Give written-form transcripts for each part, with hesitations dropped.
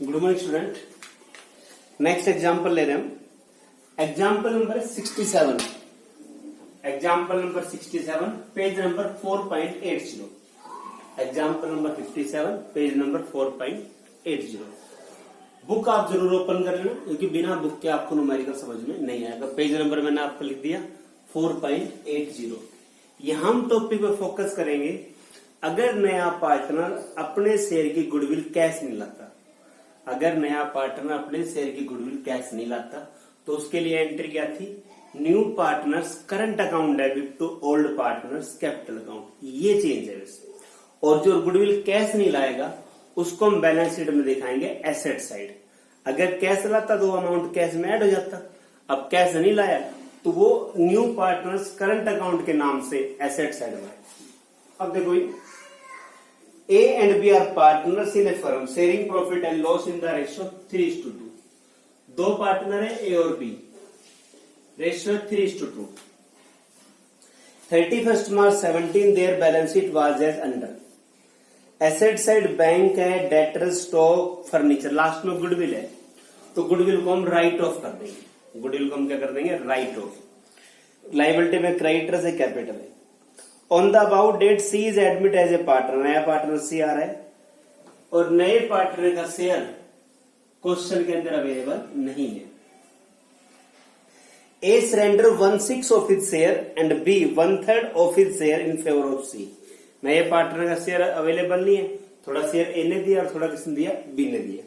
Good morning student. Next example ले रहे हैं हम। Example number 67। Example number 67 page number 4.80। Example number 57 page number 4.80। Book आप जरूर ओपन कर लेना क्योंकि बिना बुक के आपको न्यूमेरिकल समझ में नहीं आएगा। पेज नंबर मैंने आपको लिख दिया 4.80। यहां हम टॉपिक पे फोकस करेंगे। अगर नया पार्टनर अपने शेयर की गुडविल कैश नहीं लाता, अगर नया पार्टनर अपने शेयर की गुडविल कैश नहीं लाता तो उसके लिए एंट्री क्या थी? New partners current account debit to old partners capital account. ये चेंज है वैसे। और जो गुडविल कैश नहीं लाएगा उसको हम बैलेंस शीट में दिखाएंगे एसेट साइड। अगर कैश लाता तो अमाउंट कैश में ऐड हो जाता। अब कैश नहीं लाया तो वो न्यू पार्टनर्स करंट अकाउंट के नाम से एसेट साइड में। अब देखो A and B are partners in a firm sharing profit and loss in the ratio 3:2। दो पार्टनर है A और B, ratio 3:2। 31st March 17 their balance sheet was as under। Asset side bank है, debtor, stock, furniture, last में goodwill है तो goodwill को हम right off कर देंगे। गुडविल को हम क्या कर देंगे? Write off. लायबिलिटी में क्रेडिटर से कैपिटल है। On the about date C is admit as a partner. नया पार्टनर सी आ रहा है और नए पार्टनर का शेयर क्वेश्चन के अंदर अवेलेबल नहीं है। A surrender 1/6 of his share and B 1/3 of his share in favour of C. नए पार्टनर का शेयर अवेलेबल नहीं है, थोड़ा शेयर ए ने दिया और थोड़ा किसने दिया? बी ने दिया।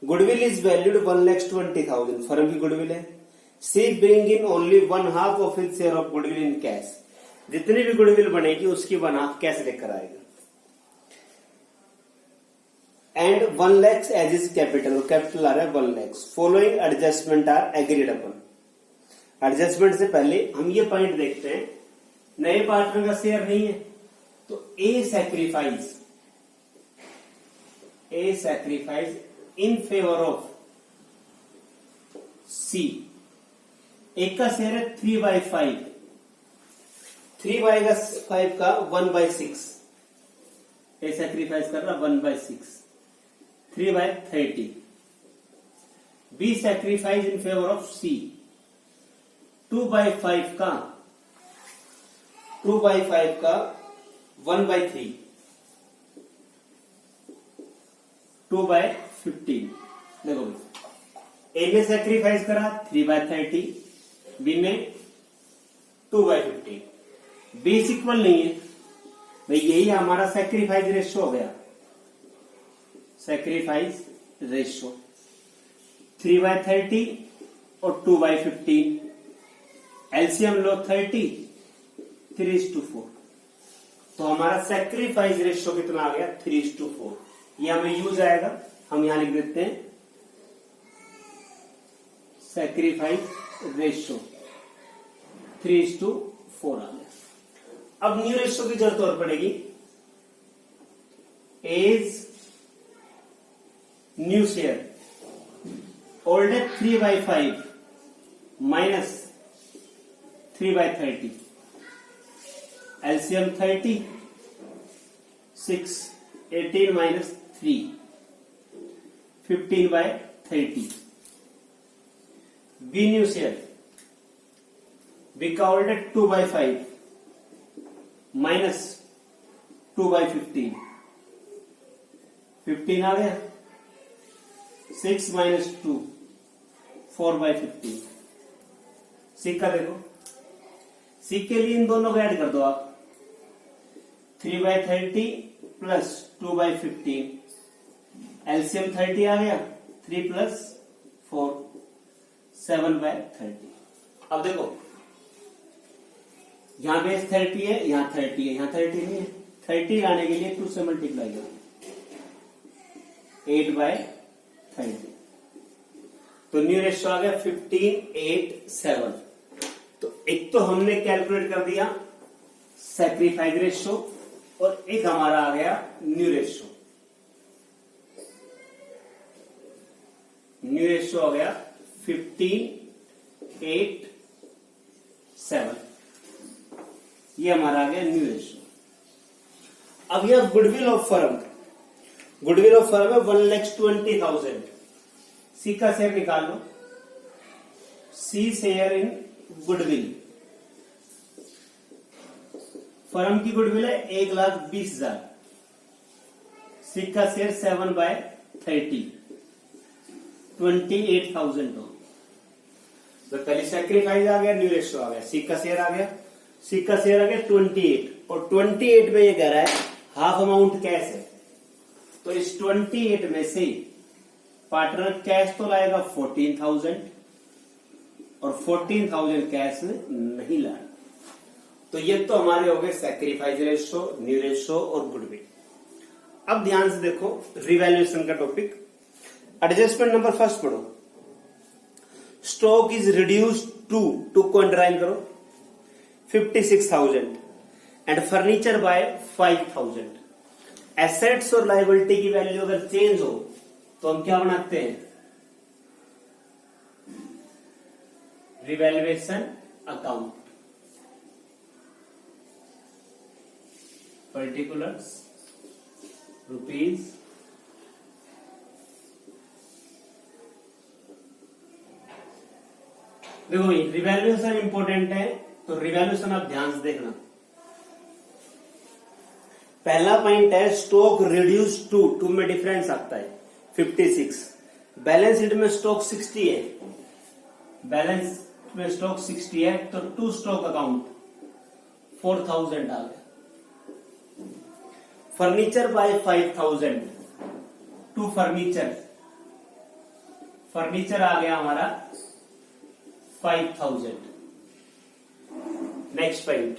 Goodwill is valued 1,20,000। फर्म की गुडविल है। C bring in only 1/2 of his share of goodwill in cash. जितनी भी गुडविल बनेगी उसकी 1/2 कैश लेकर आएगा। And 1 lakh as is capital. Capital आ रहा है 1 lakh. Following adjustment are agreed upon. Adjustment से पहले हम ये पॉइंट देखते हैं। नए पार्टनर का शेयर नहीं है तो ए सैक्रिफाइस इन फेवर ऑफ सी। एक का शेयर है 3/5। 3/5 का 1/6 ए सैक्रिफाइस कर रहा 1/6। 3/30। B sacrifice in favour of C. 2/5 का 1/3। 2/15। देखो ए ने सैक्रिफाइस करा 3/30, बी ने 2/15। बेस इक्वल नहीं है भाई, यही हमारा सैक्रिफाइस रेशियो हो गया। सैक्रिफाइस रेशियो 3/30 और 2/15। एलसीएम लो 30, 3:4। तो हमारा सैक्रिफाइस रेशियो कितना आ गया? 3:4। ये हमें यूज आएगा, हम यहां लिख देते हैं सैक्रिफाइस रेशियो 3:4 आ गया। अब न्यू रेशियो की जरूरत और पड़ेगी। एज न्यू शेयर ओल्ड है 3/5 minus 3/30। LCM 30, 6, 18 minus 3, 15/30। B new share, B का ओल्ड है 2/5 माइनस 2/15। 15 आ गया। 6 माइनस 2, 4/15। सी का देखो, सी के लिए इन दोनों को ऐड कर दो आप। 3/30 प्लस 2/15। एलसीएम 30 आ गया। 3 प्लस 4, 7/30। अब देखो यहां बेस 30 है, यहां 30 है, यहां 30 नहीं है। 30 लाने के लिए 2 से मल्टीप्लाई करो। 8/30। तो न्यू रेशियो आ गया 15:8:7। तो एक तो हमने कैलकुलेट कर दिया सैक्रिफाइस रेशियो और एक हमारा आ गया न्यू रेशियो। न्यू रेशियो हो गया 15:8:7। ये हमारा आ गया न्यू रेशियो। अब यह goodwill of firm. Goodwill of firm है 1,20,000। सी का शेयर निकाल लो, C share in goodwill, firm की गुडविल है 1,20,000, सी का शेयर 7/30, 28,000 हो। तो पहले सैक्रिफाइस आ गया, न्यू रेशियो आ गया, सी का शेयर आ गया, सी का शेयर आ गया 28, और 28 में ये कह रहा है हाफ अमाउंट कैश है, तो इस 28 में से पार्टनर कैश तो लाएगा 14,000 और 14,000 कैश नहीं लाएगा। तो ये तो हमारे हो गए सैक्रिफाइस रेशियो, न्यू रेशियो और गुडविल। अब ध्यान से देखो रिवैल्यूएशन का टॉपिक। एडजस्टमेंट नंबर फर्स्ट पढ़ो, स्टॉक इज रिड्यूस्ड टू को अंडरलाइन करो 56,000 एंड फर्नीचर बाय 5,000। एसेट्स और लायबिलिटी की वैल्यू अगर चेंज हो तो हम क्या बनाते हैं, रिवैल्यूएशन अकाउंट, पर्टिकुलर्स रुपीज देखो रिवैल्यूएशन इंपॉर्टेंट है, तो रिवैल्यूएशन आप ध्यान से देखना। पहला पॉइंट है स्टॉक रिड्यूस टू में डिफरेंस आता है 56, बैलेंस शीट में स्टॉक 60 है, बैलेंस में स्टॉक 60 है, तो टू स्टॉक अकाउंट 4,000 आ गया। Furniture by 5,000, to furniture, furniture आ गया हमारा 5,000। Next point,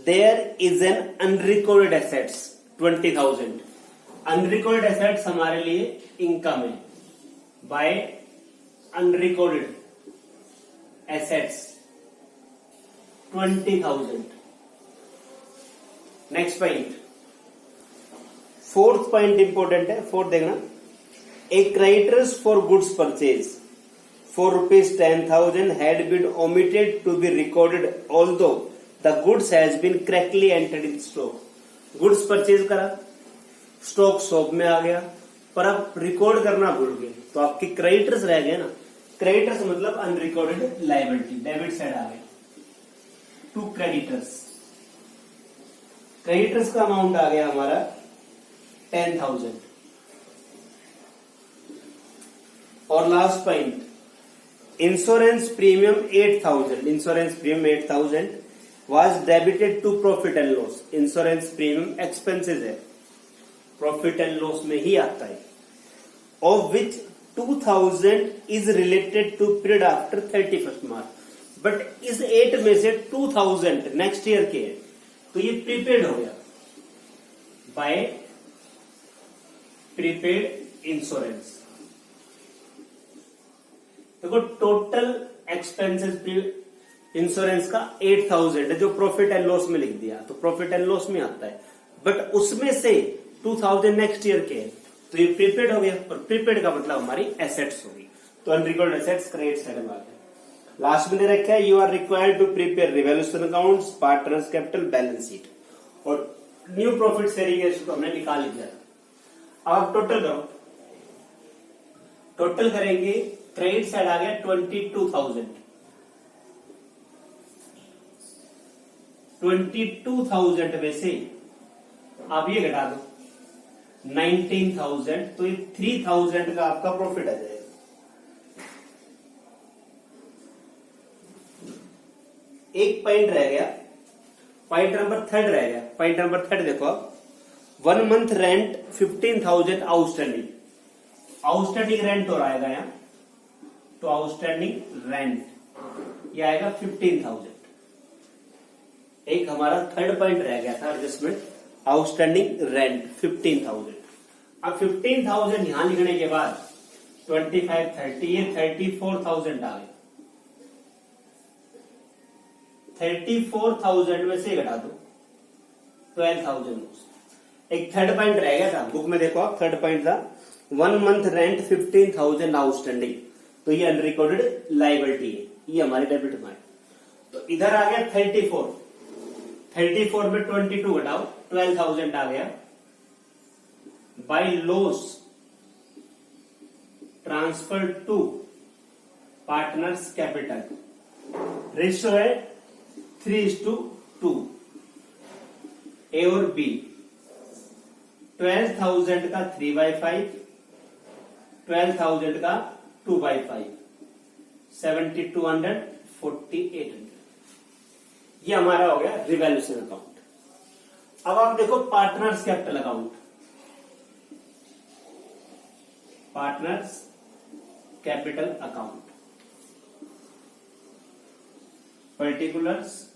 there is an unrecorded assets 20,000। Unrecorded assets हमारे लिए इनकम है, by unrecorded assets 20,000। Next point, fourth point important है, फोर्थ देखना, A creditors for goods purchase for ₹10,000 had been omitted to be recorded although the goods has been correctly entered in stock। Goods purchase करा, stock shop में आ गया, पर आप record करना भूल गए, तो आपके क्रेडिटर्स रह गए ना। क्रेडिटर्स मतलब अनरिकॉर्डेड लायबिलिटी, डेबिट साइड आ गया, टू क्रेडिटर्स। क्रेडिटर्स का अमाउंट आ गया हमारा 10,000। और last point, insurance premium 8,000, insurance premium 8,000 was debited to profit and loss. Insurance premium expenses है, प्रॉफिट एंड लॉस में ही आता है, of which 2,000 is related to period after 31 March. But इस 8 में से 2,000 नेक्स्ट ईयर के है, तो ये प्रीपेड हो गया बाय प्रीपेड इंश्योरेंस। देखो टोटल एक्सपेंसेस इंश्योरेंस का 8,000 है, जो प्रॉफिट एंड लॉस में लिख दिया, तो प्रॉफिट एंड लॉस में आता है, बट उसमें से 2,000 नेक्स्ट ईयर के, तो ये प्रीपेड हो गया, और प्रीपेड का मतलब हमारी एसेट्स होगी, तो अनरिकॉर्डेड एसेट्स क्रेडिट साइड में आ गया। लास्ट में दे रखा है you are required to prepare revaluation accounts, partners capital, balance sheet, और न्यू प्रॉफिट शेयरिंग रेशियो तो हमने निकाल ही दिया। अब आप टोटल करो, टोटल करेंगे, क्रेडिट साइड आ गया 22,000, 22,000 में से आप ये घटा दो 19,000, तो ये 3,000 का आपका प्रॉफिट आ जाएगा। एक पॉइंट रह गया, पॉइंट नंबर थर्ड रह गया। पॉइंट नंबर थर्ड देखो आप, 1 month rent 15,000 outstanding, outstanding rent और आएगा यहाँ, तो आउटस्टैंडिंग रेंट ये आएगा 15,000। एक हमारा थर्ड पॉइंट रह गया था एडजस्टमेंट, आउटस्टैंडिंग रेंट 15,000। अब 15,000 यहां लिखने के बाद 25, 30, ये 34,000 आ गए। 34,000 में से घटा दो 12,000। एक थर्ड पॉइंट रह गया था, बुक में देखो आप, थर्ड पॉइंट था 1 मंथ रेंट 15,000 आउटस्टैंडिंग, तो ये अनरिकॉर्डेड लायबिलिटी है, ये हमारे डेबिट में है। तो इधर आ गया 34 में 22 घटाओ 12,000 आ गया, by loss transfer to partners capital. Ratio है 3:2। ए और बी 12,000 का 3/5, 12,000 का 2/5, 7,200, 4,800। ये हमारा हो गया रिवैल्यूएशन अकाउंट। अब आप देखो partners capital account. Partners capital account, particulars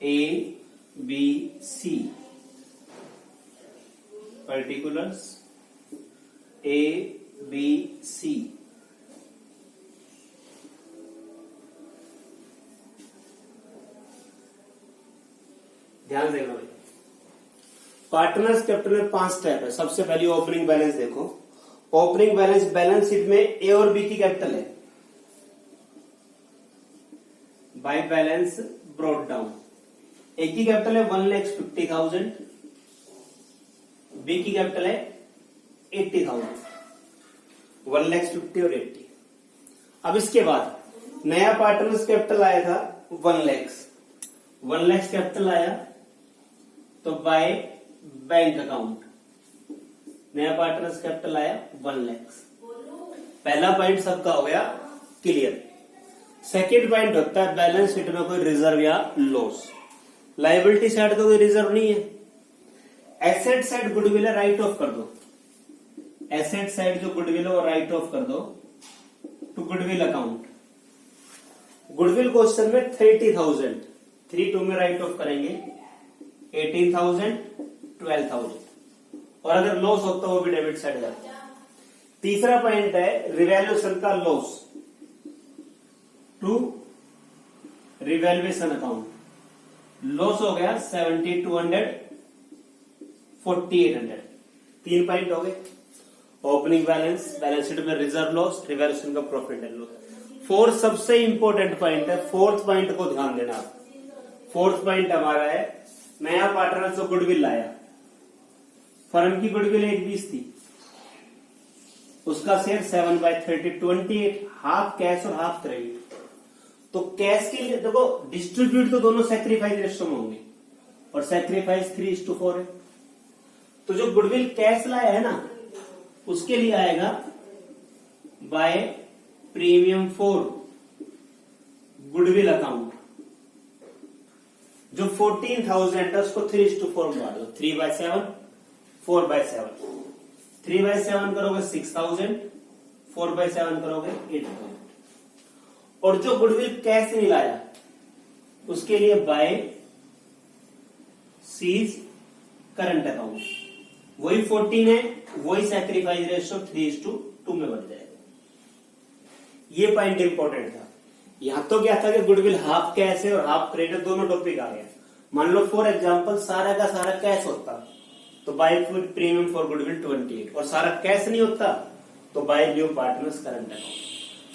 A B C, particulars A B C. ध्यान देना भाई, पार्टनर्स कैपिटल में 5 स्टेप है। सबसे पहले ओपनिंग बैलेंस देखो। ओपनिंग बैलेंस बैलेंस शीट में ए और बी की कैपिटल है, बाय बैलेंस ब्रॉट डाउन। ए की कैपिटल है 1,50,000, बी की कैपिटल है 80,000, 1,50,000 और 80। अब इसके बाद नया पार्टनर्स कैपिटल आया था 1 लाख कैपिटल आया, तो बाय बैंक अकाउंट नया पार्टनर्स कैपिटल आया 1 लाख। पहला पॉइंट सबका हो गया क्लियर। सेकेंड पॉइंट होता है बैलेंस शीट में कोई रिजर्व या लॉस। लायबिलिटी साइड का कोई रिजर्व नहीं है। एसेट साइड गुडविल है, राइट ऑफ कर दो। एसेट साइड जो गुडविल है वो राइट ऑफ कर दो to goodwill account. Goodwill question में 30,000 3 में राइट ऑफ करेंगे, 18,000, 12,000, और अगर लॉस होता वो भी डेबिट साइड जाता है। तीसरा पॉइंट है रिवैल्यूएशन का loss to revaluation account. Loss हो गया 7,200, 4,800। 3 पॉइंट हो गए। ओपनिंग बैलेंस, बैलेंस शीट में रिजर्व लॉस, रिवैल्यूएशन का प्रॉफिट एंड लॉस। फोर्थ सबसे इंपॉर्टेंट पॉइंट है, फोर्थ पॉइंट को ध्यान देना आप। फोर्थ पॉइंट हमारा है नया पार्टनर जो गुडविल लाया। फर्म की गुडविल 1,20 थी, उसका शेयर 7/30, 28, हाफ कैश और हाफ क्रेडिट। तो कैश के लिए देखो डिस्ट्रीब्यूट तो दोनों सैक्रिफाइस रेशियो में होंगे, और सैक्रिफाइस 3:4 है। तो जो गुडविल कैश लाया है ना उसके लिए आएगा by premium for goodwill account. जो 14,000 है उसको 3:4 में बांट दो। 3/7, 4/7। 3/7 करोगे 6,000, 4/7 करोगे 8,000। और जो गुडविल कैश नहीं लाया उसके लिए बाय सीज करंट अकाउंट। वही 14 है, वही सैक्रिफाइस रेशियो 3:2 में बढ़ जाएगा। ये पॉइंट इंपॉर्टेंट था। यहां तो क्या था कि गुडविल हाफ कैश है और हाफ क्रेडिट, दोनों टॉपिक आ गया। मान लो फॉर एग्जांपल सारा का सारा कैश होता तो बाय प्रीमियम फॉर गुडविल 28, और सारा कैश नहीं होता तो by new partners current account.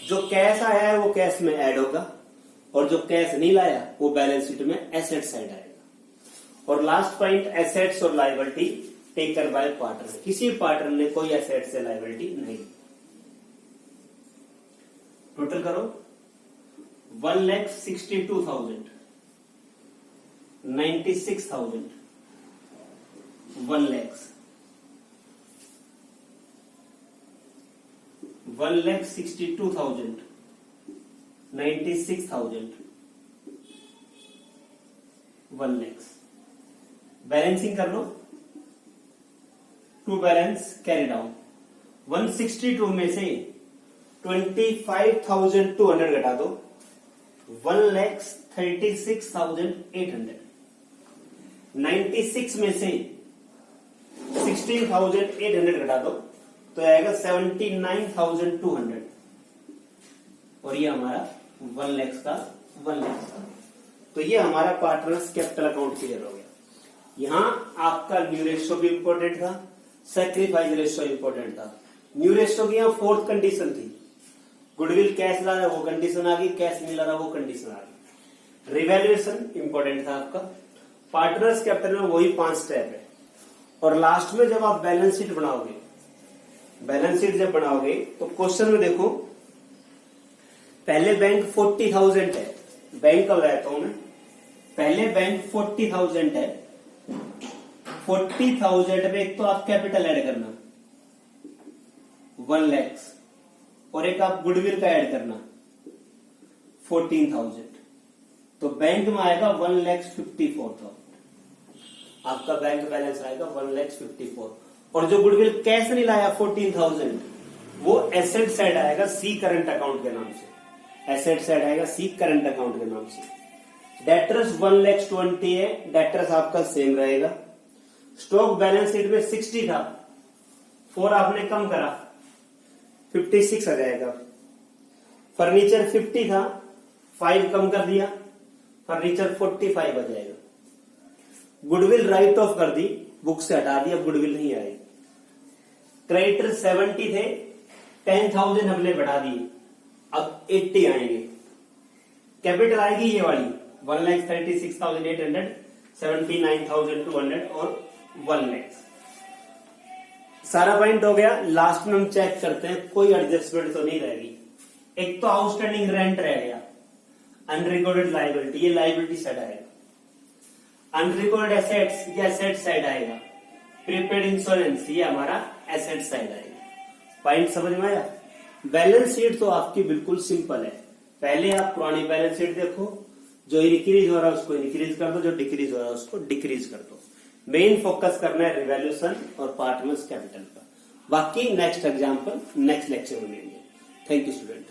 जो कैश आया है वो कैश में ऐड होगा, और जो कैश नहीं लाया वो बैलेंस शीट में एसेट साइड आएगा। और लास्ट पॉइंट एसेट्स और लायबिलिटी टेकन बाय पार्टनर। किसी पार्टनर ने कोई एसेट से लायबिलिटी नहीं। टोटल करो 1,62,000, 96,000, 1 lakhs, 1,62,000, 96,000, 1 lakhs। बैलेंसिंग कर लो, टू बैलेंस कैरी डाउन। 162 में से 25,200 घटा दो, 1,36,800। 96 में से 16,800 घटा दो तो आएगा 79,200, और ये हमारा 1 लाख का 1 लाख का। तो ये हमारा पार्टनर्स कैपिटल अकाउंट क्लियर हो गया। यहां आपका न्यू रेशियो भी इंपॉर्टेंट था, सैक्रिफाइस रेशियो इंपॉर्टेंट था। न्यू रेशियो की यहां फोर्थ कंडीशन थी, गुडविल कैश ला रहा है वो कंडीशन आ गई, कैश नहीं ला रहा वो कंडीशन आ गई। रिवैल्यूएशन इंपॉर्टेंट था आपका। पार्टनर्स कैपिटल में वही 5 स्टेप है। और लास्ट में जब आप बैलेंस शीट बनाओगे, बैलेंस शीट जब बनाओगे तो क्वेश्चन में देखो, पहले बैंक 40,000 है, बैंक कब रहता हूं मैं, पहले बैंक 40,000 है, 40,000 में एक तो आप कैपिटल ऐड करना 1 लाख, और एक आप गुडविल का ऐड करना 14,000, तो बैंक में आएगा 1,54,000, आपका बैंक बैलेंस आएगा 1,54,000। और जो गुडविल कैश नहीं लाया 14,000, वो एसेट साइड आएगा सी करंट अकाउंट के नाम से, एसेट साइड आएगा सी करंट अकाउंट के नाम से। डेटर्स 1,20,000 है, डेटर्स आपका सेम रहेगा। स्टॉक बैलेंस शीट में 60 था, 4 आपने कम करा 56 आ जाएगा। फर्नीचर 50 था, 5 कम कर दिया, फर्नीचर 45 आ जाएगा। गुडविल राइट ऑफ कर दी, बुक से हटा दिया, गुडविल नहीं आएगी। क्रेडिटर 70 थे, 10,000 हमने बढ़ा दिए, अब 80 आएंगे। कैपिटल आएगी ये वाली 1,36,800, 79,200 और 1 लाख। सारा पॉइंट हो गया। लास्ट में हम चेक करते हैं कोई एडजस्टमेंट तो नहीं रहेगी। एक तो आउटस्टैंडिंग रेंट रह गया, अनरिकॉर्डेड लाइबिलिटी, ये लाइबिलिटी साइड आएगा। अनरिकॉर्डेड एसेट्स, ये एसेट साइड आएगा। प्रीपेड इंश्योरेंस, ये हमारा एसेट साइड आएगा। पॉइंट समझ में आया? बैलेंस शीट तो आपकी बिल्कुल सिंपल है। पहले आप पुरानी बैलेंस शीट देखो, जो इंक्रीज हो रहा है उसको इंक्रीज कर दो, जो डिक्रीज हो रहा है उसको डिक्रीज कर दो। मेन फोकस करना है रिवैल्यूएशन और पार्टनर्स कैपिटल का। बाकी नेक्स्ट एग्जाम्पल नेक्स्ट लेक्चर में लेंगे। Thank you student.